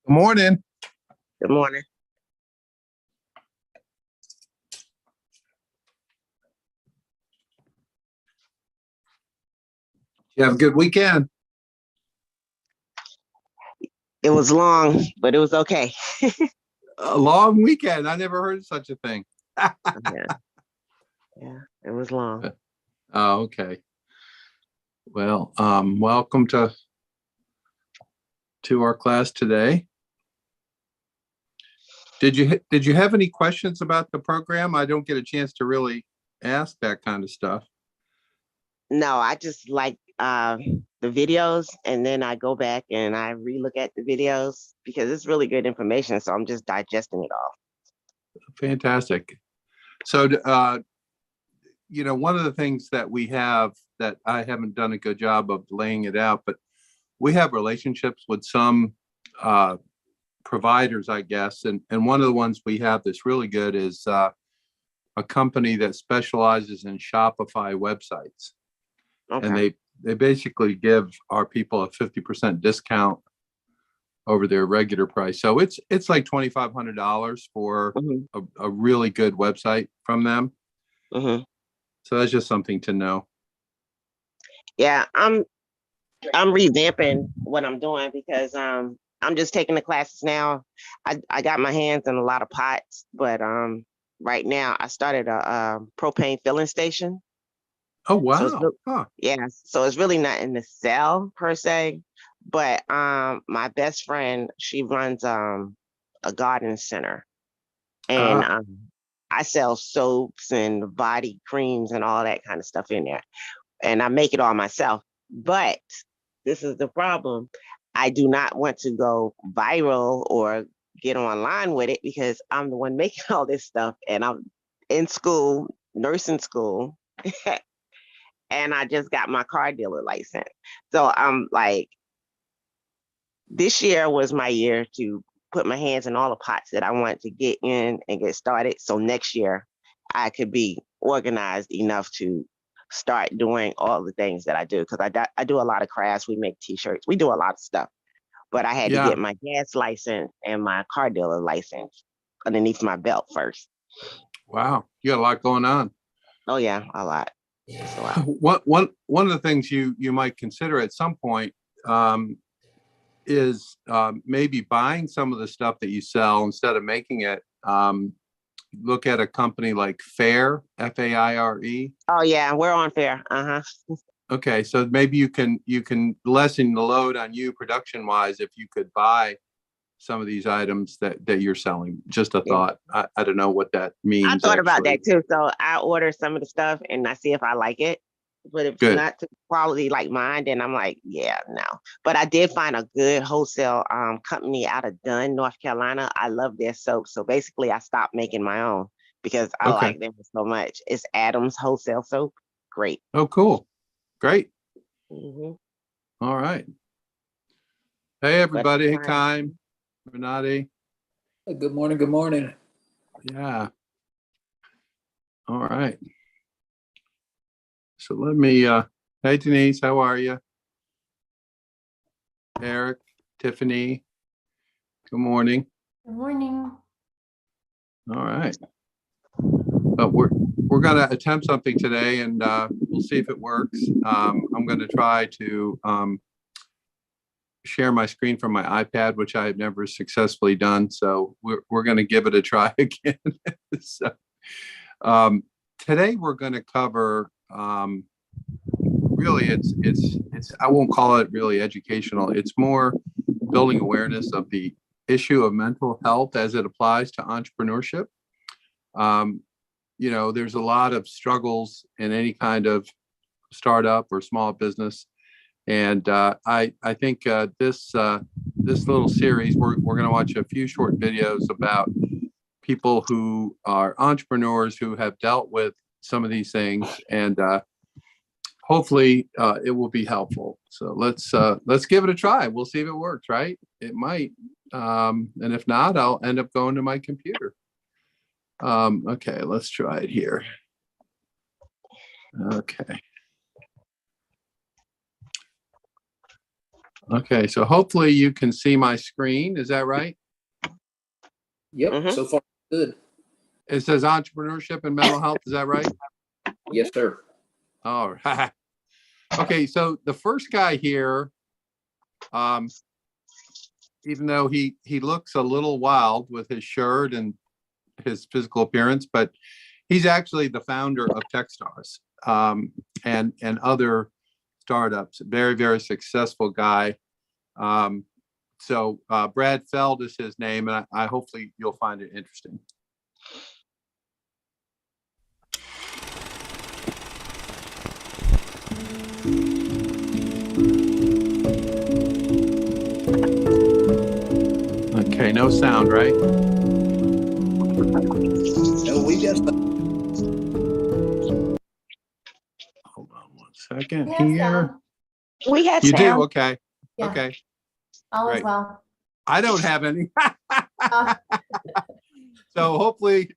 Good morning. Good morning. You have a good weekend. It was long, but it was okay. A long weekend. I never heard of such a thing. Yeah, it was long. Oh, okay. Well, welcome to our class today. Did you have any questions about the program? I don't get a chance to really ask that kind of stuff. No, I just like the videos, and then I go back and I relook at the videos because it's really good information. So I'm just digesting it all. Fantastic. So, one of the things that we have that I haven't done a good job of laying it out, but we have relationships with some providers, I guess. And one of the ones we have that's really good is a company that specializes in Shopify websites. Okay. And they basically give our people a 50% discount over their regular price. So it's like $2,500 for a really good website from them. So that's just something to know. Yeah, I'm revamping what I'm doing because I'm just taking the classes now. I got my hands in a lot of pots, but right now I started a propane filling station. Oh, So it's wow. Huh. yeah, so it's really nothing to sell per se. But my best friend, she runs a garden center, and Ah, I sell soaps and body creams and all that kind of stuff in there, and I make it all myself. But this is the problem. I do not want to go viral or get online with it because I'm the one making all this stuff, and I'm in school, nursing school, and I just got my car dealer license. So I'm like, this year was my year to put my hands in all the pots that I want to get in and get started. So next year I could be organized enough to start doing all the things that I do. Because I do a lot of crafts. We make t-shirts. We do a lot of stuff. But I had to yeah. get my gas license and my car dealer license underneath my belt first. Wow. You got a lot going on. Oh yeah, a lot. It's a lot. One of the things you might consider at some point is maybe buying some of the stuff that you sell instead of making it. Look at a company like Fair, Faire. Oh yeah, we're on fair. Uh-huh. Okay, so maybe you can lessen the load on you production wise if you could buy some of these items that you're selling. Just a Yeah. thought. I don't know what that I means thought about actually. that too. So I order some of the stuff and I see if I like it. But if it's Good. not to quality like mine, then I'm like, yeah, no. But I did find a good wholesale company out of Dunn, North Carolina. I love their soap. So basically I stopped making my own because I Okay. like them so much. It's Adams Wholesale Soap. Great. Oh, cool. Great. Hmm. All right. Hey But everybody. Hey fine. Kime, Renati. Good morning. Good morning. Yeah. All right. So let me hey Denise, how are you? Eric, Tiffany, good morning. Good morning. All right. But we're gonna attempt something today and we'll see if it works. I'm gonna try to share my screen from my iPad, which I've never successfully done. So we're gonna give it a try again. So today we're gonna cover really it's I won't call it really educational. It's more building awareness of the issue of mental health as it applies to entrepreneurship. There's a lot of struggles in any kind of startup or small business, and I think this little series we're going to watch a few short videos about people who are entrepreneurs who have dealt with some of these things, and hopefully it will be helpful. So let's give it a try. We'll see if it works, right? It might. And if not, I'll end up going to my computer. Okay, let's try it here. Okay. Okay, so hopefully you can see my screen. Is that right? Yep. So far, good. It says entrepreneurship and mental health. Is that right? Yes, sir. All right. Okay, so the first guy here, even though he looks a little wild with his shirt and his physical appearance, but he's actually the founder of Techstars and other startups. Very, very successful guy. So Brad Feld is his name, and I hopefully you'll find it interesting. Okay, no sound, right? No, we got some. Hold on one second We have here. sound. We had You sound. do? Okay. Yeah. Okay. All Great. is well. I don't have any. So hopefully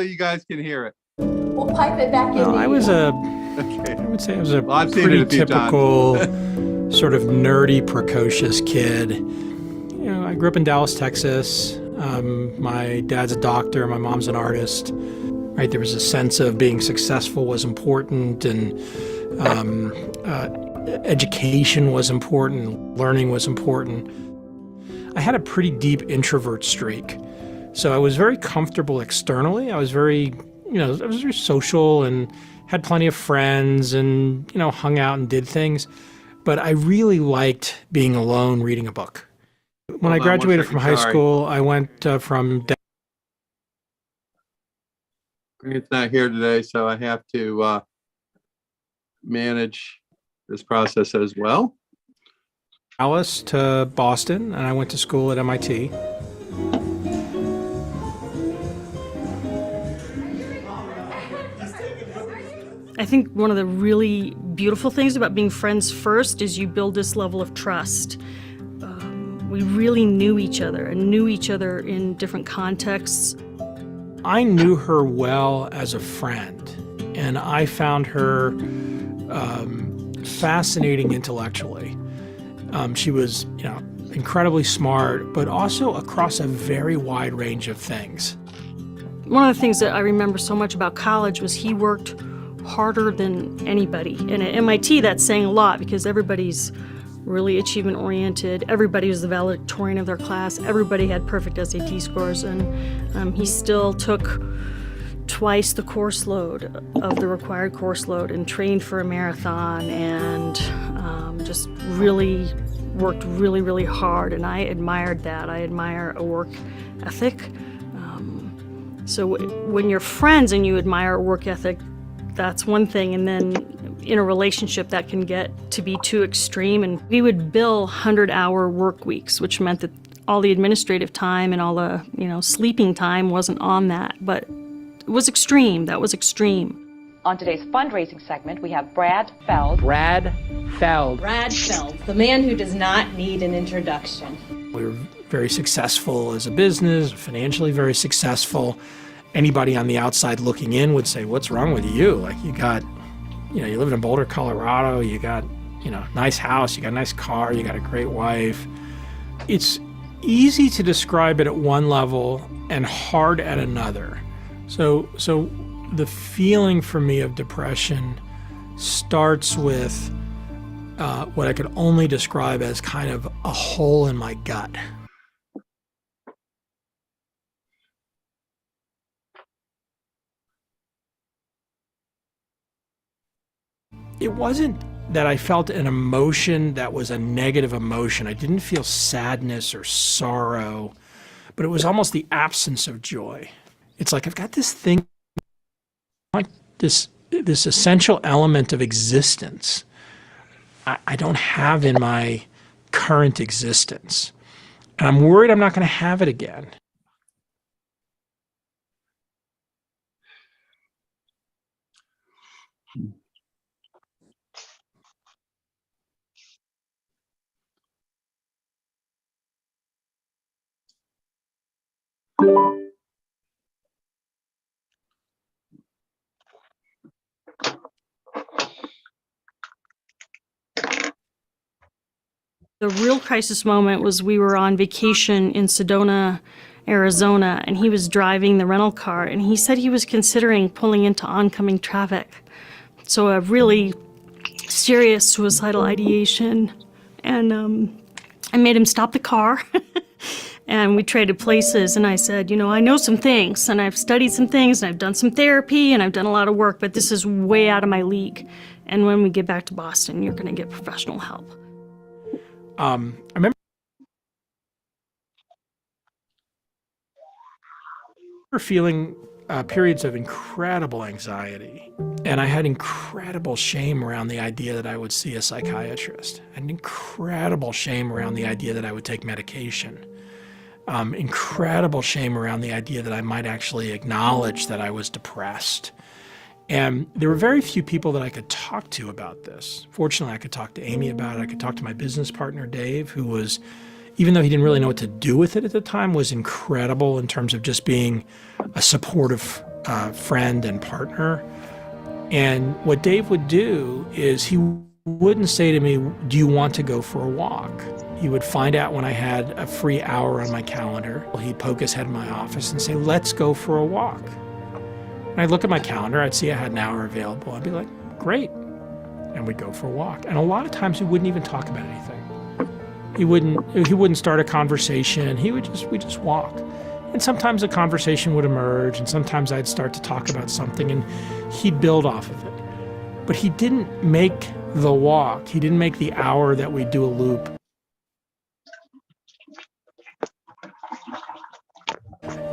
you guys can hear it. We'll pipe it back in. Well, I would Okay. say I was a Well, I've seen pretty it a few typical sort of nerdy, precocious kid. I grew up in Dallas, Texas. My dad's a doctor, my mom's an artist. Right, there was a sense of being successful was important, and education was important, learning was important. I had a pretty deep introvert streak. So I was very comfortable externally. I was very social and had plenty of friends and, hung out and did things. But I really liked being alone reading a book. When I graduated from high school, I went from... Grant's not here today, so I have to manage this process as well. Dallas to Boston, and I went to school at MIT. I think one of the really beautiful things about being friends first is you build this level of trust. We really knew each other and knew each other in different contexts. I knew her well as a friend, and I found her fascinating intellectually. She was, incredibly smart, but also across a very wide range of things. One of the things that I remember so much about college was he worked harder than anybody. And at MIT, that's saying a lot because everybody's really achievement-oriented. Everybody was the valedictorian of their class. Everybody had perfect SAT scores, and he still took twice the course load of the required course load and trained for a marathon and just really worked really, really hard. And I admired that. I admire a work ethic. So when you're friends and you admire a work ethic, that's one thing. And then in a relationship that can get to be too extreme. And we would bill 100-hour work weeks, which meant that all the administrative time and all the, sleeping time wasn't on that. But it was extreme. That was extreme. On today's fundraising segment, we have Brad Feld. Brad Feld, the man who does not need an introduction. We were very successful as a business, financially very successful. Anybody on the outside looking in would say, what's wrong with you? Like you got, you live in Boulder, Colorado, you got, nice house, you got a nice car, you got a great wife. It's easy to describe it at one level and hard at another. So the feeling for me of depression starts with what I could only describe as kind of a hole in my gut. It wasn't that I felt an emotion that was a negative emotion. I didn't feel sadness or sorrow, but it was almost the absence of joy. It's like I've got this thing, this essential element of existence I don't have in my current existence. And I'm worried I'm not going to have it again. The real crisis moment was we were on vacation in Sedona, Arizona, and he was driving the rental car, and he said he was considering pulling into oncoming traffic. So a really serious suicidal ideation. And I made him stop the car, and we traded places, and I said, I know some things, and I've studied some things, and I've done some therapy, and I've done a lot of work, but this is way out of my league. And when we get back to Boston, you're going to get professional help. I remember feeling periods of incredible anxiety, and I had incredible shame around the idea that I would see a psychiatrist, and incredible shame around the idea that I would take medication, incredible shame around the idea that I might actually acknowledge that I was depressed. And there were very few people that I could talk to about this. Fortunately, I could talk to Amy about it. I could talk to my business partner, Dave, who was, even though he didn't really know what to do with it at the time, was incredible in terms of just being a supportive friend and partner. And what Dave would do is he wouldn't say to me, do you want to go for a walk? He would find out when I had a free hour on my calendar. He'd poke his head in my office and say, let's go for a walk. And I'd look at my calendar, I'd see I had an hour available. I'd be like, great. And we'd go for a walk. And a lot of times we wouldn't even talk about anything. He wouldn't start a conversation. We'd just walk. And sometimes a conversation would emerge, and sometimes I'd start to talk about something, and he'd build off of it. But he didn't make the walk. He didn't make the hour that we do a loop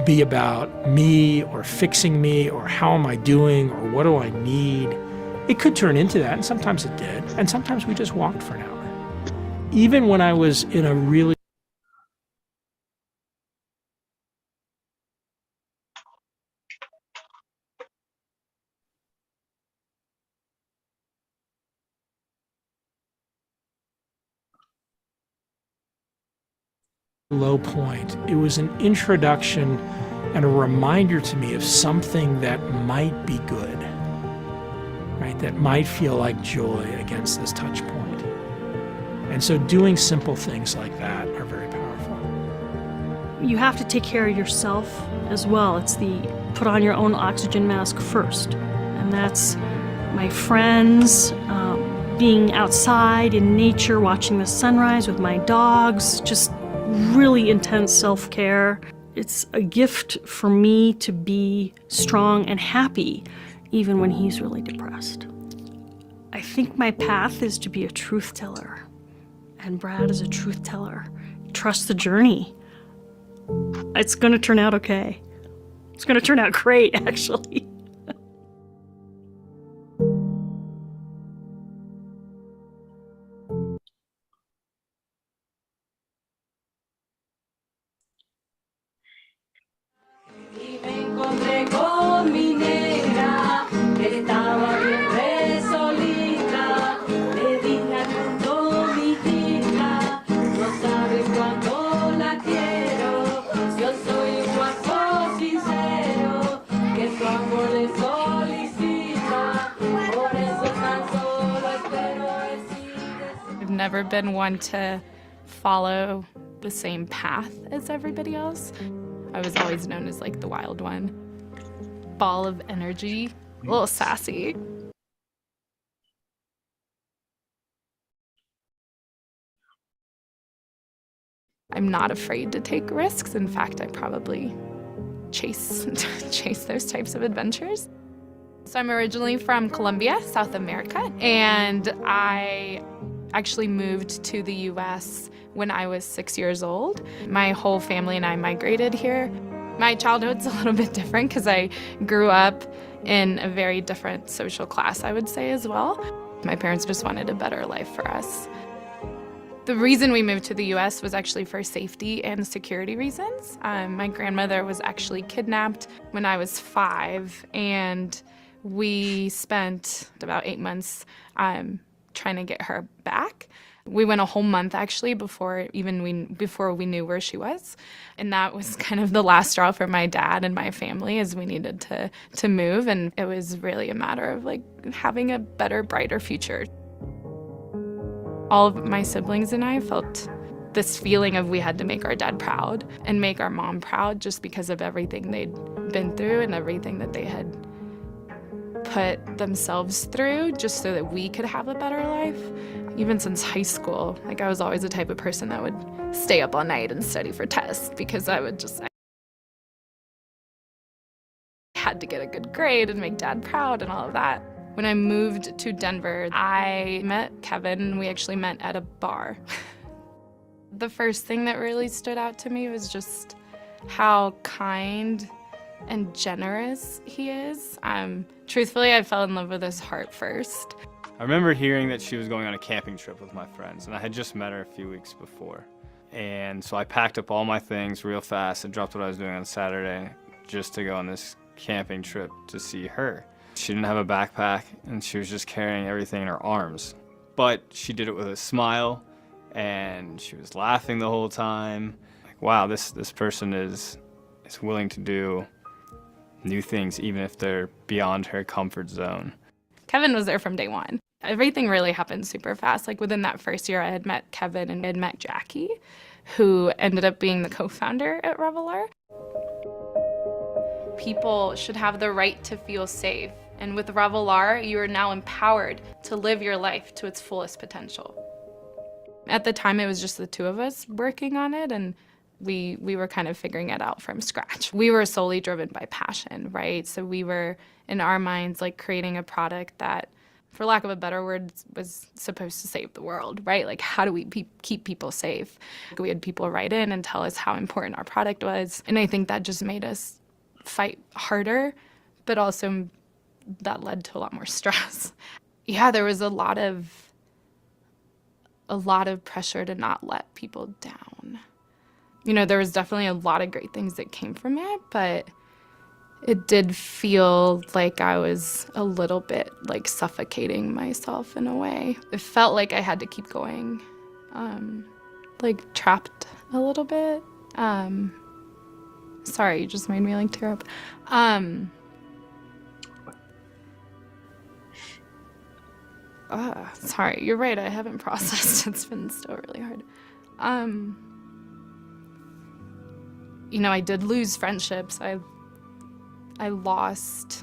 be about me or fixing me or how am I doing or what do I need. It could turn into that, and sometimes it did. And sometimes we just walked for an hour. Even when I was in a really low point, it was an introduction and a reminder to me of something that might be good, right? That might feel like joy against this touch point. And so doing simple things like that are very powerful. You have to take care of yourself as well. It's the put on your own oxygen mask first. And that's my friends, being outside in nature, watching the sunrise with my dogs, just really intense self-care. It's a gift for me to be strong and happy, even when he's really depressed. I think my path is to be a truth teller, and Brad is a truth teller. Trust the journey. It's gonna turn out okay. It's gonna turn out great, actually. I've never been one to follow the same path as everybody else. I was always known as like the wild one. Ball of energy, a little sassy. I'm not afraid to take risks. In fact, I probably chase those types of adventures. So I'm originally from Colombia, South America, and I actually moved to the US when I was 6 years old. My whole family and I migrated here. My childhood's a little bit different because I grew up in a very different social class, I would say, as well. My parents just wanted a better life for us. The reason we moved to the US was actually for safety and security reasons. My grandmother was actually kidnapped when I was 5, and we spent about 8 months trying to get her back. We went a whole month actually before we knew where she was. And that was kind of the last straw for my dad and my family, as we needed to move, and it was really a matter of like having a better, brighter future. All of my siblings and I felt this feeling of we had to make our dad proud and make our mom proud just because of everything they'd been through and everything that they had put themselves through just so that we could have a better life. Even since high school, like I was always the type of person that would stay up all night and study for tests because I had to get a good grade and make dad proud and all of that. When I moved to Denver, I met Kevin. We actually met at a bar. The first thing that really stood out to me was just how kind and generous he is. Truthfully, I fell in love with his heart first. I remember hearing that she was going on a camping trip with my friends, and I had just met her a few weeks before. And so I packed up all my things real fast and dropped what I was doing on Saturday just to go on this camping trip to see her. She didn't have a backpack, and she was just carrying everything in her arms. But she did it with a smile, and she was laughing the whole time. Like, wow, this person is willing to do new things, even if they're beyond her comfort zone. Kevin was there from day one. Everything really happened super fast. Like within that first year, I had met Kevin and I had met Jackie, who ended up being the co-founder at Revelar. People should have the right to feel safe. And with Revelar, you are now empowered to live your life to its fullest potential. At the time, it was just the two of us working on it, and we were kind of figuring it out from scratch. We were solely driven by passion, right? So we were, in our minds, like creating a product that, for lack of a better word, was supposed to save the world, right? Like, how do we keep people safe? We had people write in and tell us how important our product was. And I think that just made us fight harder, but also that led to a lot more stress. Yeah, there was a lot of pressure to not let people down. You know, there was definitely a lot of great things that came from it, but it did feel like I was a little bit like suffocating myself in a way. It felt like I had to keep going, like trapped a little bit. Sorry, you just made me like tear up. Sorry, you're right, I haven't processed. It's been still really hard. You know, I did lose friendships. I lost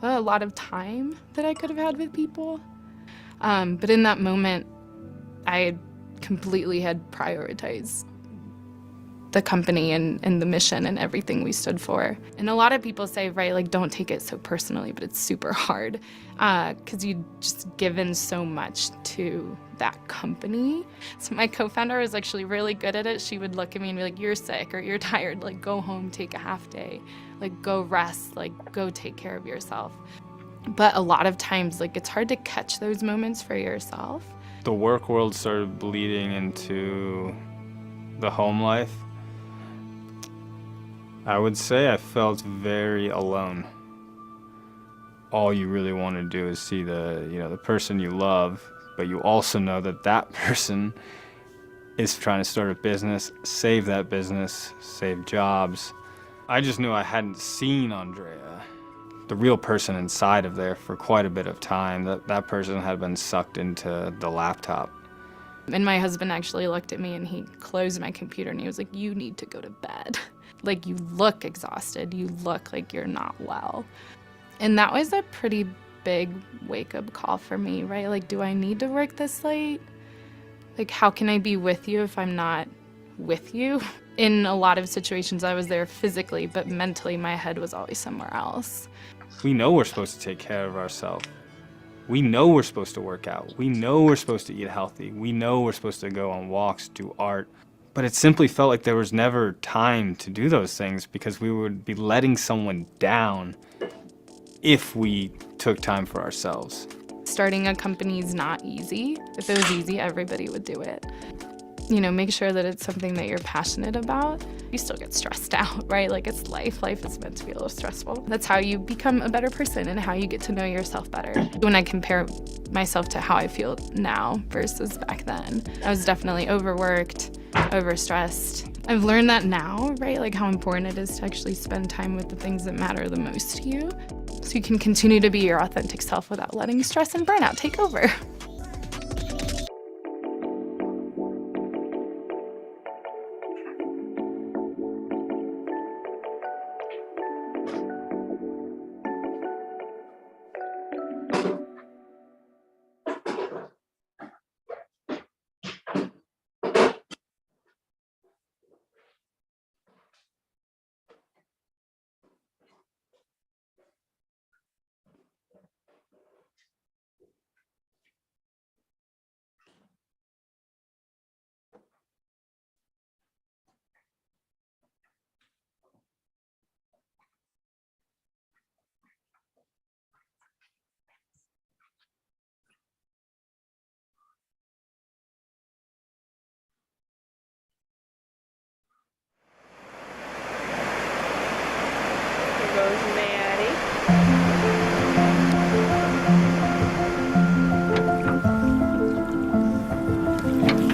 a lot of time that I could have had with people. But in that moment, I completely had prioritized the company and the mission and everything we stood for. And a lot of people say, right, like, don't take it so personally, but it's super hard because you just given so much to that company. So my co-founder was actually really good at it. She would look at me and be like, you're sick or you're tired, like go home, take a half day, like go rest, like go take care of yourself. But a lot of times, like, it's hard to catch those moments for yourself. The work world started bleeding into the home life. I would say I felt very alone. All you really want to do is see the person you love, but you also know that that person is trying to start a business, save that business, save jobs. I just knew I hadn't seen Andrea, the real person inside of there, for quite a bit of time. That person had been sucked into the laptop. And my husband actually looked at me and he closed my computer and he was like, you need to go to bed. Like, you look exhausted, you look like you're not well. And that was a pretty big wake-up call for me, right? Like, do I need to work this late? Like, how can I be with you if I'm not with you? In a lot of situations, I was there physically, but mentally, my head was always somewhere else. We know we're supposed to take care of ourselves. We know we're supposed to work out. We know we're supposed to eat healthy. We know we're supposed to go on walks, do art. But it simply felt like there was never time to do those things because we would be letting someone down if we took time for ourselves. Starting a company is not easy. If it was easy, everybody would do it. You know, make sure that it's something that you're passionate about. You still get stressed out, right? Like, it's life. Life is meant to be a little stressful. That's how you become a better person and how you get to know yourself better. When I compare myself to how I feel now versus back then, I was definitely overworked, overstressed. I've learned that now, right? Like, how important it is to actually spend time with the things that matter the most to you so you can continue to be your authentic self without letting stress and burnout take over.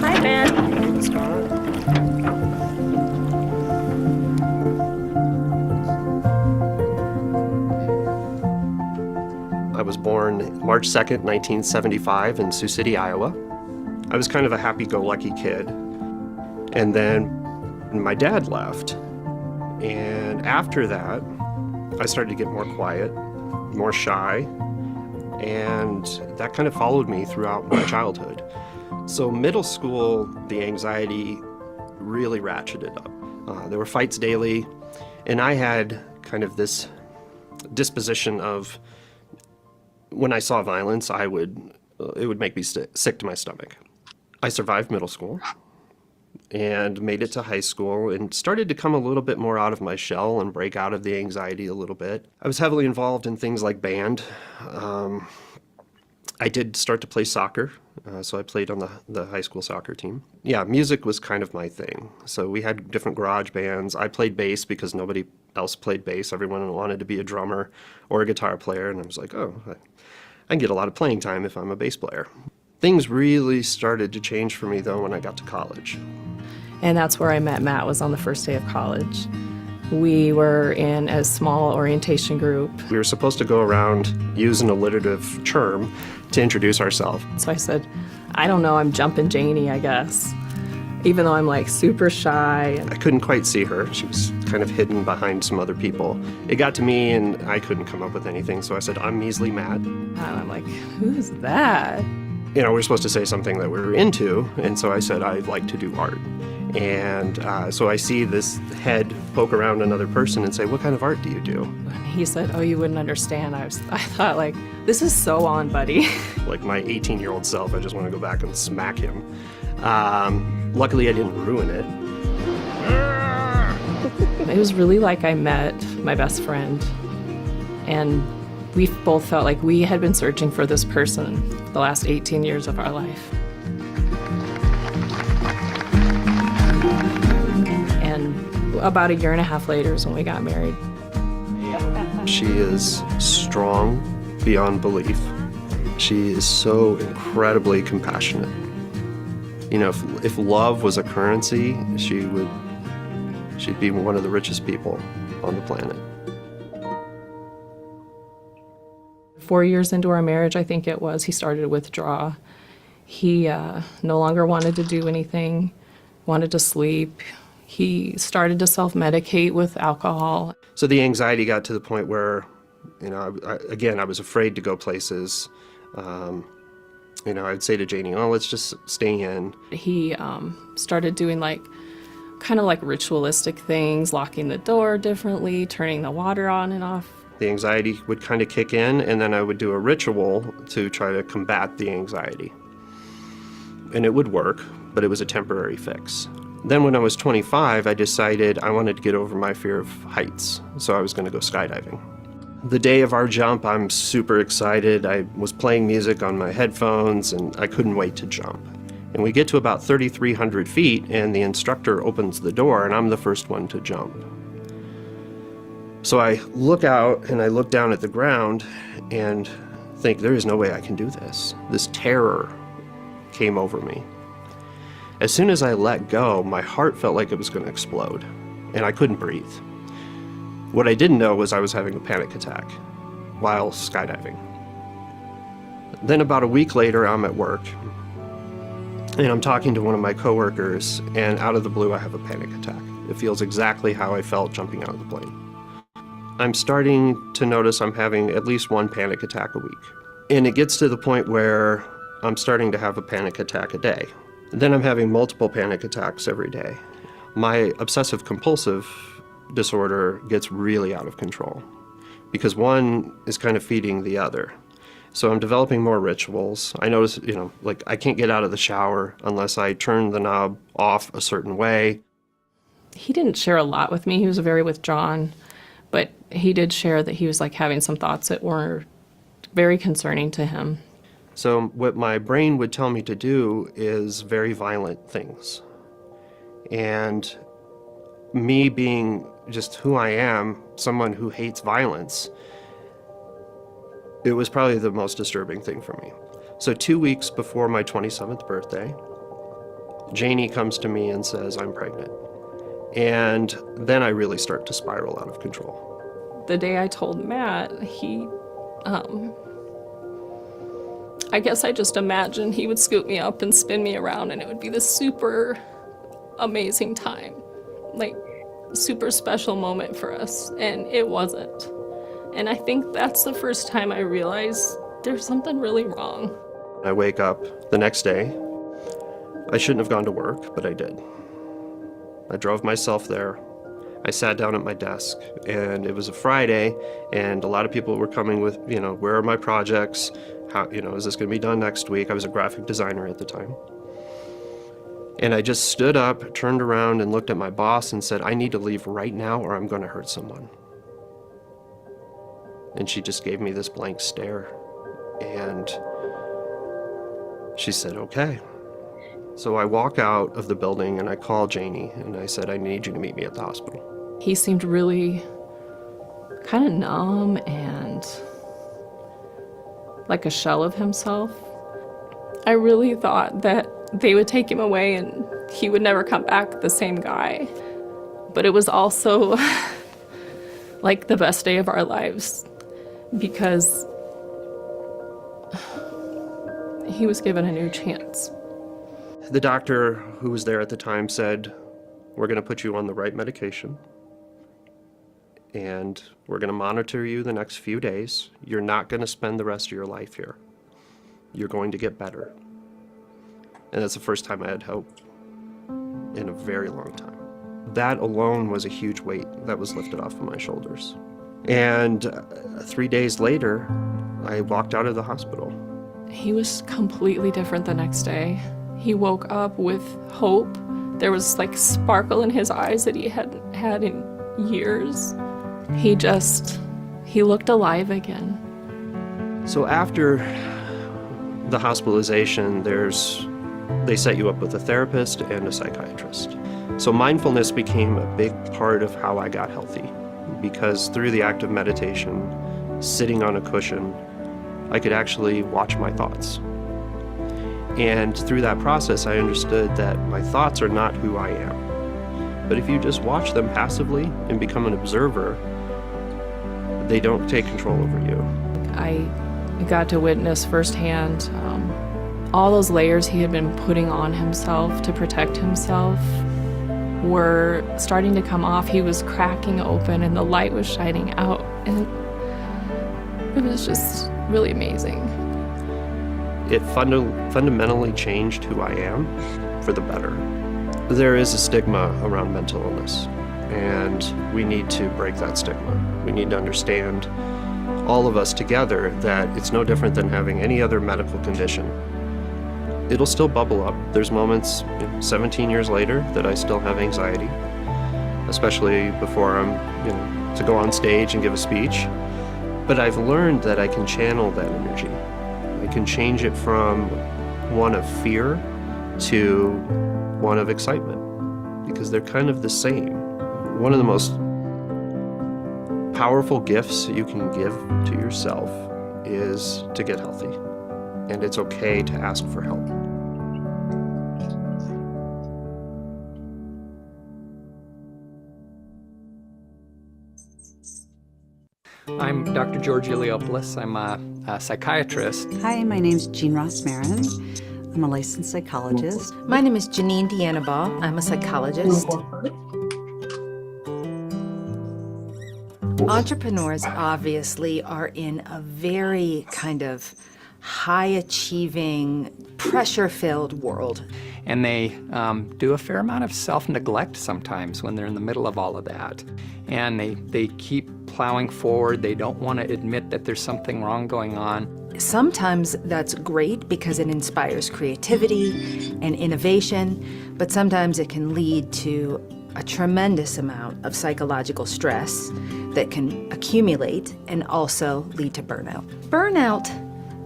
Hi, Ben. I was born March 2nd, 1975 in Sioux City, Iowa. I was kind of a happy-go-lucky kid. And then my dad left. And after that, I started to get more quiet, more shy, and that kind of followed me throughout my childhood. So middle school, the anxiety really ratcheted up. There were fights daily, and I had kind of this disposition of when I saw violence, it would make me sick to my stomach. I survived middle school and made it to high school and started to come a little bit more out of my shell and break out of the anxiety a little bit. I was heavily involved in things like band. I did start to play soccer, so I played on the high school soccer team. Yeah, music was kind of my thing. So we had different garage bands. I played bass because nobody else played bass. Everyone wanted to be a drummer or a guitar player, and I was like, oh, I can get a lot of playing time if I'm a bass player. Things really started to change for me, though, when I got to college. And that's where I met Matt, was on the first day of college. We were in a small orientation group. We were supposed to go around, use an alliterative term to introduce ourselves. So I said, I don't know, I'm Jumpin' Janie, I guess. Even though I'm like super shy. I couldn't quite see her. She was kind of hidden behind some other people. It got to me and I couldn't come up with anything, so I said, I'm Measly Matt. And I'm like, who's that? You know, we're supposed to say something that we're into, and so I said, I'd like to do art. And so I see this head poke around another person and say, what kind of art do you do? And he said, oh, you wouldn't understand. I thought, like, this is so on, buddy. Like my 18-year-old self, I just want to go back and smack him. Luckily, I didn't ruin it. It was really like I met my best friend, and we both felt like we had been searching for this person the last 18 years of our life. And about a year and a half later is when we got married. She is strong beyond belief. She is so incredibly compassionate. You know, if love was a currency, she'd be one of the richest people on the planet. 4 years into our marriage, I think it was, he started to withdraw. He no longer wanted to do anything, wanted to sleep. He started to self-medicate with alcohol. So the anxiety got to the point where, you know, I was afraid to go places. You know, I'd say to Janie, oh, let's just stay in. He started doing kind of like ritualistic things, locking the door differently, turning the water on and off. The anxiety would kind of kick in, and then I would do a ritual to try to combat the anxiety. And it would work, but it was a temporary fix. Then when I was 25, I decided I wanted to get over my fear of heights, so I was going to go skydiving. The day of our jump, I'm super excited. I was playing music on my headphones, and I couldn't wait to jump. And we get to about 3,300 feet, and the instructor opens the door, and I'm the first one to jump. So I look out, and I look down at the ground, and think, there is no way I can do this. This terror came over me. As soon as I let go, my heart felt like it was going to explode, and I couldn't breathe. What I didn't know was I was having a panic attack while skydiving. Then about a week later, I'm at work, and I'm talking to one of my coworkers, and out of the blue, I have a panic attack. It feels exactly how I felt jumping out of the plane. I'm starting to notice I'm having at least one panic attack a week. And it gets to the point where I'm starting to have a panic attack a day. Then I'm having multiple panic attacks every day. My obsessive compulsive disorder gets really out of control because one is kind of feeding the other. So I'm developing more rituals. I notice, you know, like I can't get out of the shower unless I turn the knob off a certain way. He didn't share a lot with me. He was very withdrawn, but he did share that he was like having some thoughts that were very concerning to him. So what my brain would tell me to do is very violent things. And me being just who I am, someone who hates violence, it was probably the most disturbing thing for me. So 2 weeks before my 27th birthday, Janie comes to me and says, I'm pregnant. And then I really start to spiral out of control. The day I told Matt, I guess I just imagined he would scoop me up and spin me around and it would be this super amazing time, like super special moment for us, and it wasn't. And I think that's the first time I realized there's something really wrong. I wake up the next day I shouldn't have gone to work, but I did. I drove myself there. I sat down at my desk, and it was a Friday, and a lot of people were coming with, where are my projects? How, is this going to be done next week? I was a graphic designer at the time. And I just stood up, turned around, and looked at my boss and said, I need to leave right now or I'm going to hurt someone. And she just gave me this blank stare. And she said, okay. So I walk out of the building and I call Janie and I said, I need you to meet me at the hospital. He seemed really kind of numb and like a shell of himself. I really thought that they would take him away and he would never come back the same guy. But it was also like the best day of our lives because he was given a new chance. The doctor who was there at the time said, we're going to put you on the right medication and we're going to monitor you the next few days. You're not going to spend the rest of your life here. You're going to get better. And that's the first time I had hope in a very long time. That alone was a huge weight that was lifted off of my shoulders. And 3 days later, I walked out of the hospital. He was completely different the next day. He woke up with hope. There was like sparkle in his eyes that he hadn't had in years. He looked alive again. So after the hospitalization, they set you up with a therapist and a psychiatrist. So mindfulness became a big part of how I got healthy because through the act of meditation, sitting on a cushion, I could actually watch my thoughts. And through that process, I understood that my thoughts are not who I am. But if you just watch them passively and become an observer, they don't take control over you. I got to witness firsthand all those layers he had been putting on himself to protect himself were starting to come off. He was cracking open and the light was shining out. And it was just really amazing. It fundamentally changed who I am for the better. There is a stigma around mental illness, and we need to break that stigma. We need to understand, all of us together, that it's no different than having any other medical condition. It'll still bubble up. There's moments, 17 years later, that I still have anxiety, especially before I'm, to go on stage and give a speech. But I've learned that I can channel that energy. I can change it from one of fear to one of excitement, because they're kind of the same. One of the most powerful gifts you can give to yourself is to get healthy, and it's okay to ask for help. I'm Dr. George Iliopoulos. I'm a psychiatrist. Hi, my name's Jean Ross Marin. I'm a licensed psychologist. My name is Janine Dianabal. I'm a psychologist. Entrepreneurs obviously are in a very kind of high-achieving, pressure-filled world. And they do a fair amount of self-neglect sometimes when they're in the middle of all of that. And they keep plowing forward. They don't want to admit that there's something wrong going on. Sometimes that's great because it inspires creativity and innovation, but sometimes it can lead to a tremendous amount of psychological stress that can accumulate and also lead to burnout. Burnout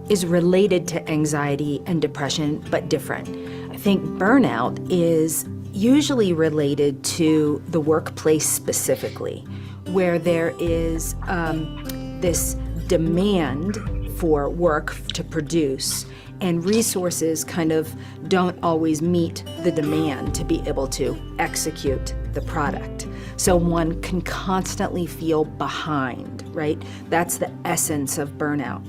is related to anxiety and depression, but different. I think burnout is usually related to the workplace specifically, where there is this demand for work to produce, and resources kind of don't always meet the demand to be able to execute the product. So one can constantly feel behind, right? That's the essence of burnout.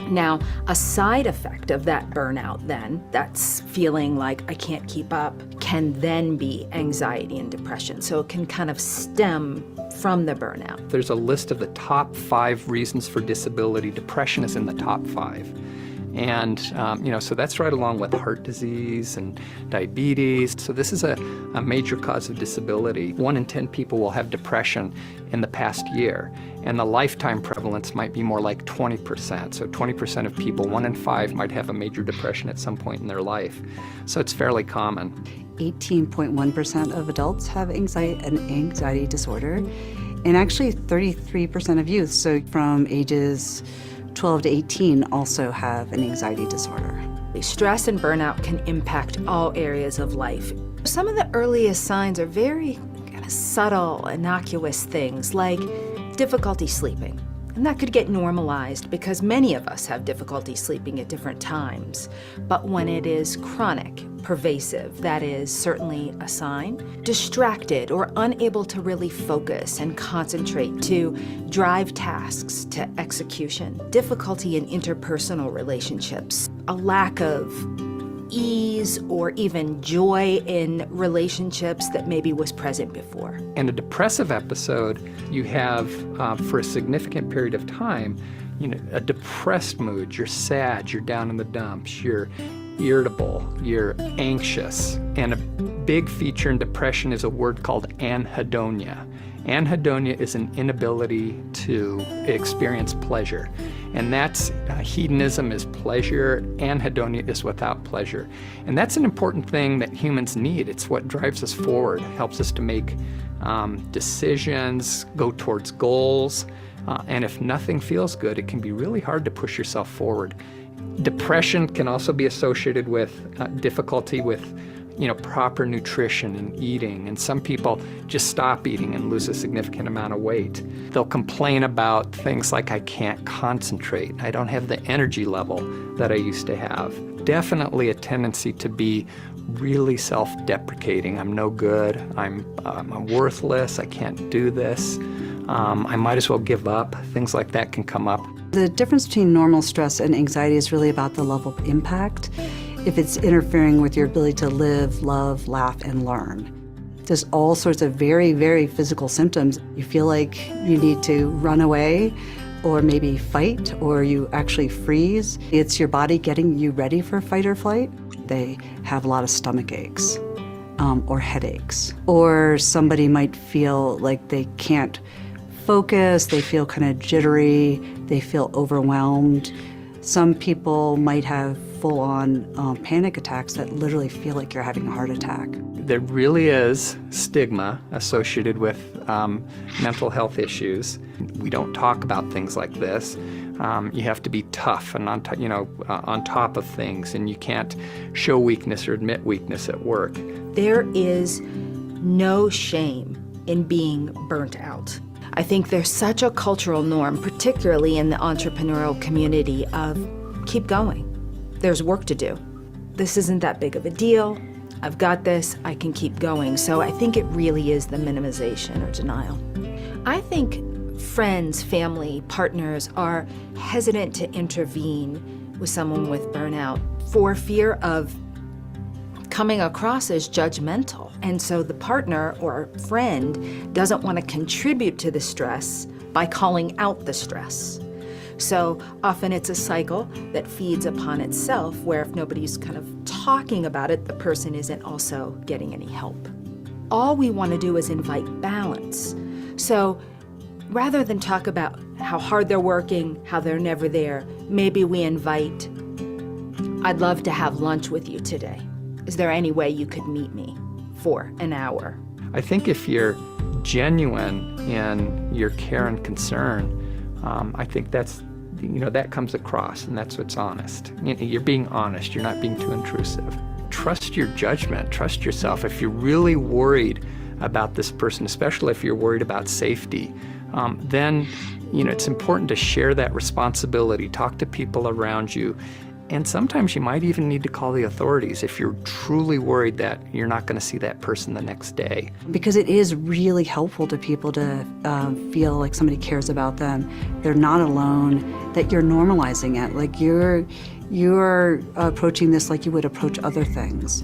Now, a side effect of that burnout then, that's feeling like I can't keep up, can then be anxiety and depression. So it can kind of stem from the burnout. There's a list of the top 5 reasons for disability. Depression is in the top 5. And, so that's right along with heart disease and diabetes. So this is a major cause of disability. 1 in 10 people will have depression in the past year, and the lifetime prevalence might be more like 20%. So 20% of people, 1 in 5, might have a major depression at some point in their life. So it's fairly common. 18.1% of adults have an anxiety disorder, and actually 33% of youth, so from ages 12 to 18, also have an anxiety disorder. Stress and burnout can impact all areas of life. Some of the earliest signs are very kind of subtle, innocuous things like difficulty sleeping. And that could get normalized because many of us have difficulty sleeping at different times. But when it is chronic, pervasive, that is certainly a sign. Distracted or unable to really focus and concentrate to drive tasks to execution. Difficulty in interpersonal relationships. A lack of ease or even joy in relationships that maybe was present before. In a depressive episode, you have, for a significant period of time, a depressed mood. You're sad, you're down in the dumps, you're irritable, you're anxious. And a big feature in depression is a word called anhedonia. Anhedonia is an inability to experience pleasure. And that's, hedonism is pleasure, anhedonia is without pleasure. And that's an important thing that humans need. It's what drives us forward, helps us to make decisions, go towards goals. And if nothing feels good, it can be really hard to push yourself forward. Depression can also be associated with difficulty with proper nutrition and eating. And some people just stop eating and lose a significant amount of weight. They'll complain about things like, I can't concentrate. I don't have the energy level that I used to have. Definitely a tendency to be really self-deprecating. I'm no good. I'm worthless. I can't do this. I might as well give up. Things like that can come up. The difference between normal stress and anxiety is really about the level of impact. If it's interfering with your ability to live, love, laugh, and learn. There's all sorts of very, very physical symptoms. You feel like you need to run away or maybe fight, or you actually freeze. It's your body getting you ready for fight or flight. They have a lot of stomach aches or headaches. Or somebody might feel like they can't focus, they feel kind of jittery, they feel overwhelmed. Some people might have full-on panic attacks that literally feel like you're having a heart attack. There really is stigma associated with mental health issues. We don't talk about things like this. You have to be tough and on top of things, and you can't show weakness or admit weakness at work. There is no shame in being burnt out. I think there's such a cultural norm, particularly in the entrepreneurial community, of keep going. There's work to do. This isn't that big of a deal. I've got this, I can keep going. So I think it really is the minimization or denial. I think friends, family, partners are hesitant to intervene with someone with burnout for fear of coming across as judgmental. And so the partner or friend doesn't want to contribute to the stress by calling out the stress. So often it's a cycle that feeds upon itself, where if nobody's kind of talking about it, the person isn't also getting any help. All we want to do is invite balance. So rather than talk about how hard they're working, how they're never there, maybe we invite, I'd love to have lunch with you today. Is there any way you could meet me for an hour? I think if you're genuine in your care and concern, I think that's, that comes across, and that's what's honest. You're being honest. You're not being too intrusive. Trust your judgment. Trust yourself. If you're really worried about this person, especially if you're worried about safety, then it's important to share that responsibility. Talk to people around you. And sometimes you might even need to call the authorities if you're truly worried that you're not going to see that person the next day. Because it is really helpful to people to feel like somebody cares about them. They're not alone, that you're normalizing it. Like you're approaching this like you would approach other things.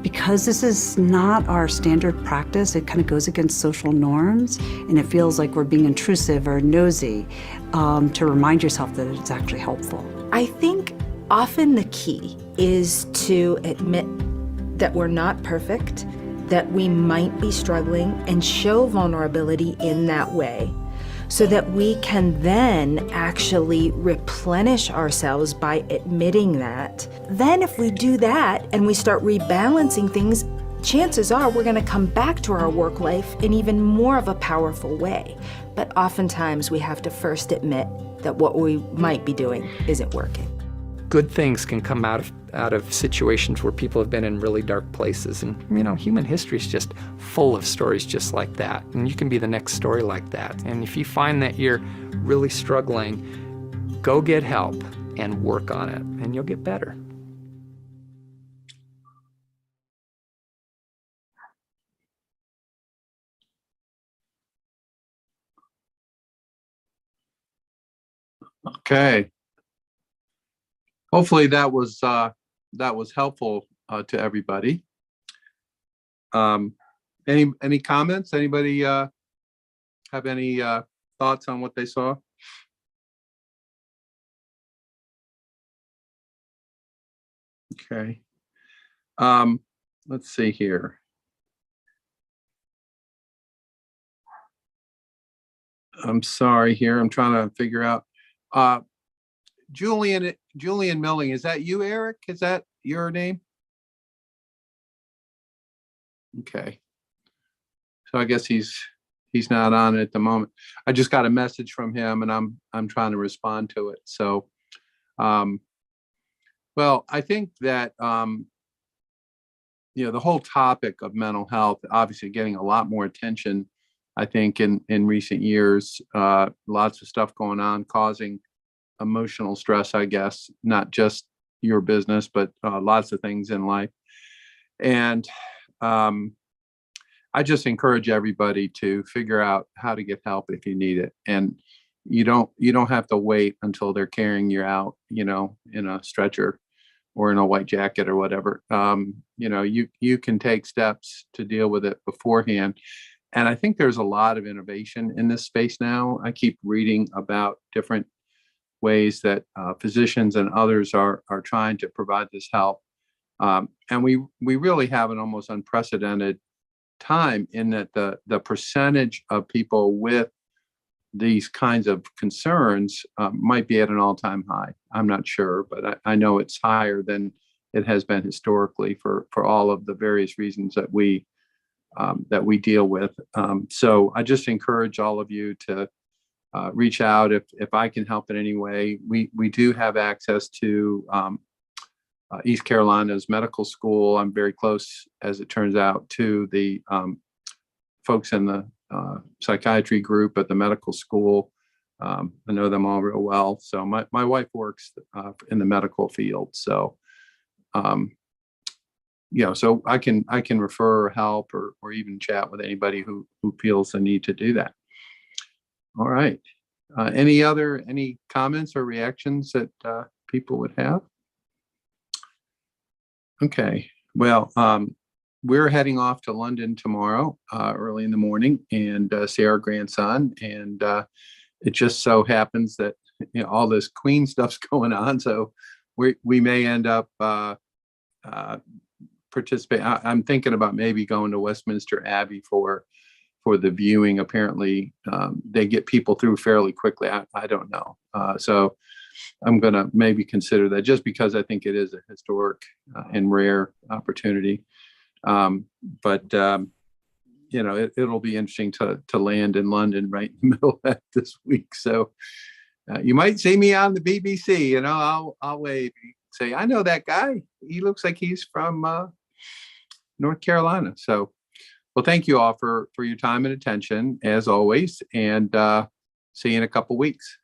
because this is not our standard practice, it kind of goes against social norms, and it feels like we're being intrusive or nosy, to remind yourself that it's actually helpful. I think often the key is to admit that we're not perfect, that we might be struggling, and show vulnerability in that way, so that we can then actually replenish ourselves by admitting that. Then if we do that and we start rebalancing things, chances are we're gonna come back to our work life in even more of a powerful way. But oftentimes we have to first admit that what we might be doing isn't working. Good things can come out of situations where people have been in really dark places. And, you know, human history is just full of stories just like that. And you can be the next story like that. And if you find that you're really struggling, go get help and work on it, and you'll get better. Okay. Hopefully that was helpful to everybody. Any comments? Anybody have any thoughts on what they saw? Okay. Let's see here. I'm sorry here. I'm trying to figure out. Julian Milling, is that you, Eric? Is that your name? Okay. So I guess he's not on at the moment. I just got a message from him, and I'm trying to respond to it. So, well, I think that you know, the whole topic of mental health obviously getting a lot more attention, I think, in recent years. Lots of stuff going on causing emotional stress, I guess, not just your business, but lots of things in life. And I just encourage everybody to figure out how to get help if you need it. And you don't have to wait until they're carrying you out, you know, in a stretcher or in a white jacket or whatever. You know, you can take steps to deal with it beforehand. And I think there's a lot of innovation in this space now. I keep reading about different ways that physicians and others are trying to provide this help. And we really have an almost unprecedented time in that the percentage of people with these kinds of concerns might be at an all-time high. I'm not sure, but I know it's higher than it has been historically for all of the various reasons that we deal with. So I just encourage all of you to reach out if I can help in any way. We do have access to East Carolina's medical school. I'm very close, as it turns out, to the folks in the psychiatry group at the medical school. I know them all real well. So my wife works in the medical field. So, you know, so I can refer help or even chat with anybody who feels the need to do that. All right. Any comments or reactions that people would have? Okay. Well, we're heading off to London tomorrow, early in the morning, and see our grandson. And it just so happens that, you know, all this Queen stuff's going on, so we may end up participating. I'm thinking about maybe going to Westminster Abbey for the viewing. Apparently, they get people through fairly quickly. I don't know. So I'm going to maybe consider that, just because I think it is a historic and rare opportunity. But you know, it'll be interesting to land in London right in the middle of that this week. So you might see me on the BBC. You know, I'll wave, say, I know that guy. He looks like he's from North Carolina. So, well, thank you all for your time and attention, as always, and see you in a couple weeks.